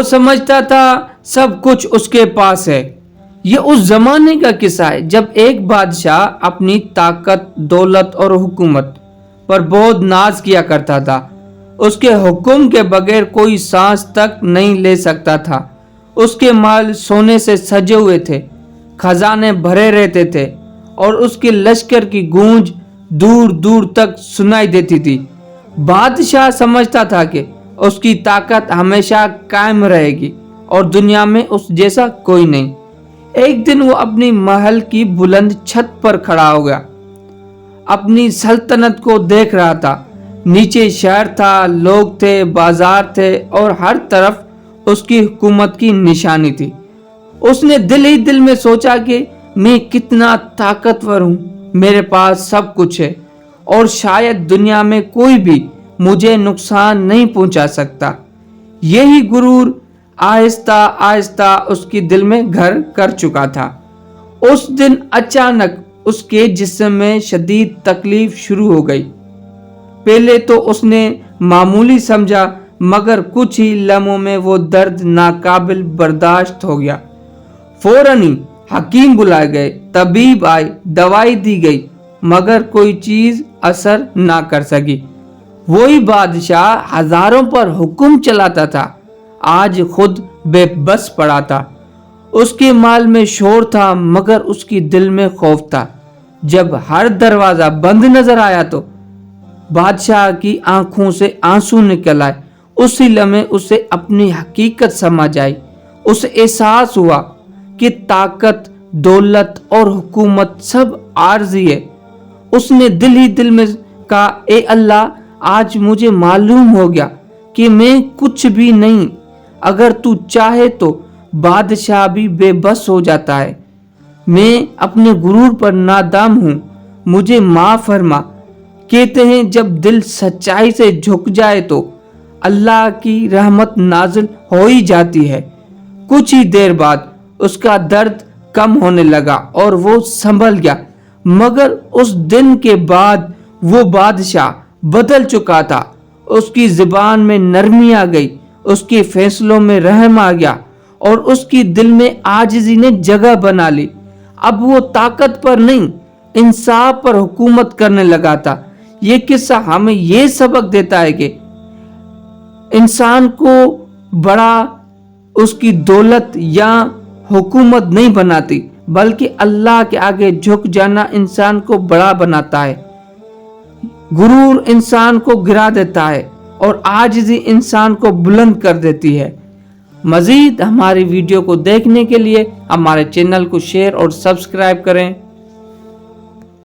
سمجھتا تھا سب کچھ اس کے پاس ہے۔ یہ اس زمانے کا قصہ ہے جب ایک بادشاہ اپنی طاقت، دولت اور حکومت پر بہت ناز کیا کرتا تھا۔ اس کے حکم کے بغیر کوئی سانس تک نہیں لے سکتا تھا۔ اس کے مال سونے سے سجے ہوئے تھے، خزانے بھرے رہتے تھے اور اس کے لشکر کی گونج دور دور تک سنائی دیتی تھی۔ بادشاہ سمجھتا تھا کہ اس کی طاقت ہمیشہ قائم رہے گی اور دنیا میں اس جیسا کوئی نہیں۔ ایک دن وہ اپنی محل کی بلند چھت پر کھڑا ہو گیا، اپنی سلطنت کو دیکھ رہا تھا۔ نیچے شہر تھا، لوگ تھے، بازار تھے اور ہر طرف اس کی حکومت کی نشانی تھی۔ اس نے دل ہی دل میں سوچا کہ میں کتنا طاقتور ہوں، میرے پاس سب کچھ ہے اور شاید دنیا میں کوئی بھی مجھے نقصان نہیں پہنچا سکتا۔ یہی غرور آہستہ آہستہ اس کے دل میں گھر کر چکا تھا۔ اس دن اچانک اس کے جسم میں شدید تکلیف شروع ہو گئی۔ پہلے تو اس نے معمولی سمجھا، مگر کچھ ہی لمحوں میں وہ درد ناقابل برداشت ہو گیا۔ فوراً ہی حکیم بلائے گئے، طبیب آئے، دوائی دی گئی، مگر کوئی چیز اثر نہ کر سکی۔ وہی بادشاہ ہزاروں پر حکم چلاتا تھا، آج خود بے بس پڑا تھا۔ اس کے مال میں شور تھا مگر اس کی دل میں خوف تھا۔ جب ہر دروازہ بند نظر آیا تو بادشاہ کی آنکھوں سے آنسو نکل آئے۔ اسی لمحے اسے اپنی حقیقت سمجھ آئی۔ اسے احساس ہوا کہ طاقت، دولت اور حکومت سب عارضی ہے۔ اس نے دل ہی دل میں کہا، اے اللہ، آج مجھے معلوم ہو گیا کہ میں کچھ بھی نہیں۔ اگر تو چاہے تو بادشاہ بھی بے بس ہو جاتا ہے۔ میں اپنے غرور پر نادام ہوں، مجھے معاف فرما۔ کہتے ہیں جب دل سچائی سے جھک جائے تو اللہ کی رحمت نازل ہو ہی جاتی ہے۔ کچھ ہی دیر بعد اس کا درد کم ہونے لگا اور وہ سنبھل گیا، مگر اس دن کے بعد وہ بادشاہ بدل چکا تھا۔ اس کی زبان میں نرمی آ گئی، اس کے فیصلوں میں رحم آ گیا اور اس کی دل میں عاجزی نے جگہ بنا لی۔ اب وہ طاقت پر نہیں، انصاف پر حکومت کرنے لگا تھا۔ یہ قصہ ہمیں یہ سبق دیتا ہے کہ انسان کو بڑا اس کی دولت یا حکومت نہیں بناتی، بلکہ اللہ کے آگے جھک جانا انسان کو بڑا بناتا ہے۔ غرور انسان کو گرا دیتا ہے اور عاجزی انسان کو بلند کر دیتی ہے۔ مزید ہماری ویڈیو کو دیکھنے کے لیے ہمارے چینل کو شیئر اور سبسکرائب کریں۔